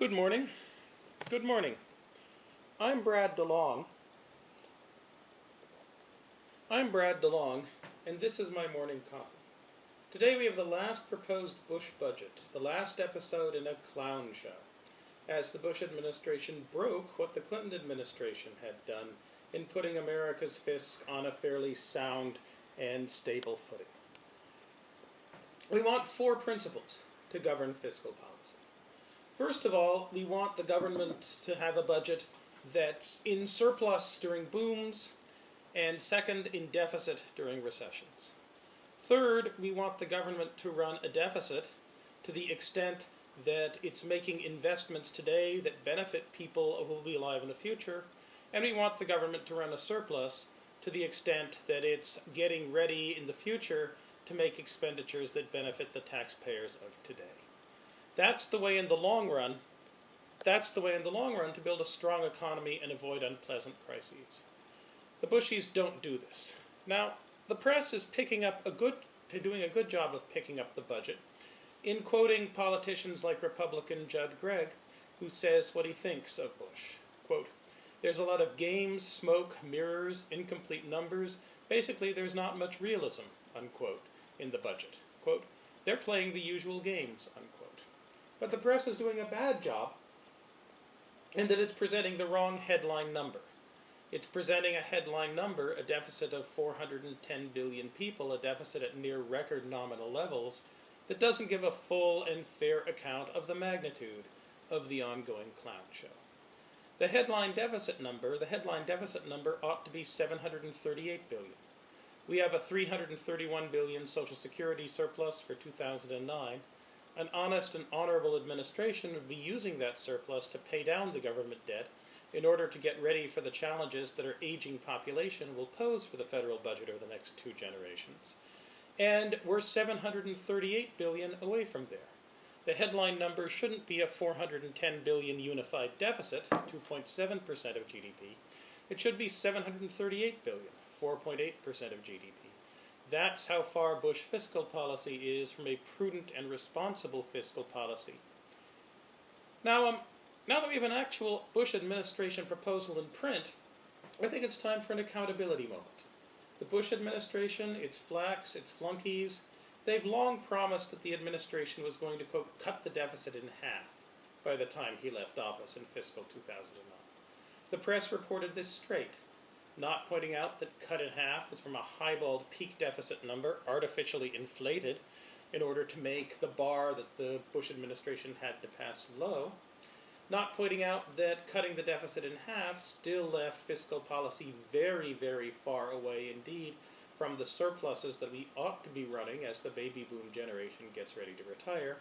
Good morning. Good morning. I'm Brad DeLong. And this is my morning coffee. Today we have the last proposed Bush budget, the last episode in a clown show, as the Bush administration broke what the Clinton administration had done in putting America's fisc on a fairly sound and stable footing. We want four principles to govern fiscal policy. First of all, we want the government to have a budget that's in surplus during booms, and second, in deficit during recessions. Third, we want the government to run a deficit to the extent that it's making investments today that benefit people who will be alive in the future, and we want the government to run a surplus to the extent that it's getting ready in the future to make expenditures that benefit the taxpayers of today. That's the way in the long run to build a strong economy and avoid unpleasant crises. The Bushies don't do this. Now, the press is doing a good job of picking up the budget in quoting politicians like Republican Judd Gregg, who says what he thinks of Bush. Quote, "There's a lot of games, smoke, mirrors, incomplete numbers. Basically, there's not much realism," unquote, in the budget. Quote, "They're playing the usual games," unquote. But the press is doing a bad job in that it's presenting the wrong headline number. It's presenting a headline number, a deficit of 410 billion people, a deficit at near record nominal levels, that doesn't give a full and fair account of the magnitude of the ongoing clown show. The headline deficit number ought to be 738 billion. We have a 331 billion Social Security surplus for 2009. An honest and honorable administration would be using that surplus to pay down the government debt in order to get ready for the challenges that our aging population will pose for the federal budget over the next 2 generations. And we're 738 billion away from there. The headline number shouldn't be a 410 billion unified deficit, 2.7% of GDP. It should be 738 billion, 4.8% of GDP. That's how far Bush fiscal policy is from a prudent and responsible fiscal policy. Now that we have an actual Bush administration proposal in print, I think it's time for an accountability moment. The Bush administration, its flacks, its flunkies, they've long promised that the administration was going to, quote, cut the deficit in half by the time he left office in fiscal 2009. The press reported this straight, not pointing out that cut in half was from a highballed peak deficit number artificially inflated in order to make the bar that the Bush administration had to pass low, not pointing out that cutting the deficit in half still left fiscal policy very, very far away indeed from the surpluses that we ought to be running as the baby boom generation gets ready to retire,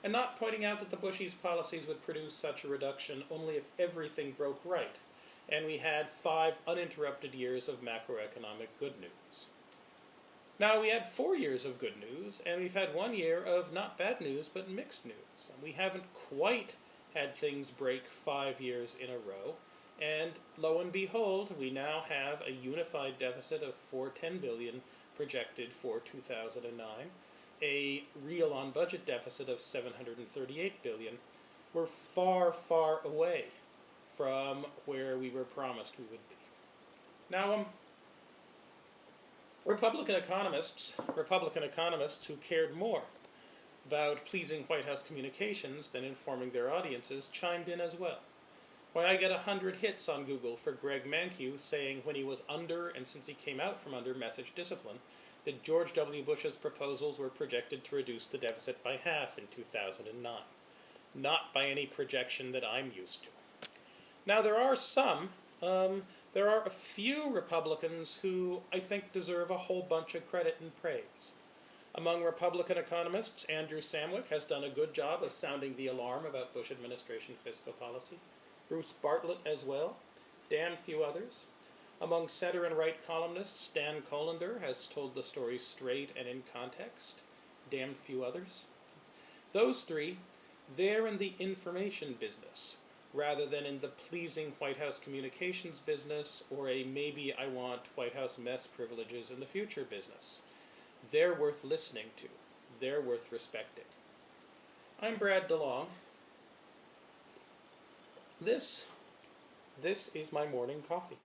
and not pointing out that the Bushies' policies would produce such a reduction only if everything broke right, and we had 5 uninterrupted years of macroeconomic good news. Now, we had 4 years of good news, and we've had 1 year of not bad news, but mixed news. And we haven't quite had things break 5 years in a row, and lo and behold, we now have a unified deficit of 410 billion projected for 2009, a real on-budget deficit of 738 billion. We're far, far away from where we were promised we would be. Now, Republican economists who cared more about pleasing White House communications than informing their audiences chimed in as well. Why, I get 100 hits on Google for Greg Mankiw saying when he was under, and since he came out from under, message discipline, that George W. Bush's proposals were projected to reduce the deficit by half in 2009. Not by any projection that I'm used to. Now, there are a few Republicans who I think deserve a whole bunch of credit and praise. Among Republican economists, Andrew Samwick has done a good job of sounding the alarm about Bush administration fiscal policy. Bruce Bartlett as well. Damn few others. Among center and right columnists, Stan Colander has told the story straight and in context. Damn few others. Those three, they're in the information business, rather than in the pleasing White House communications business or a maybe I want White House mess privileges in the future business. They're worth listening to. They're worth respecting. I'm Brad DeLong. This is my morning coffee.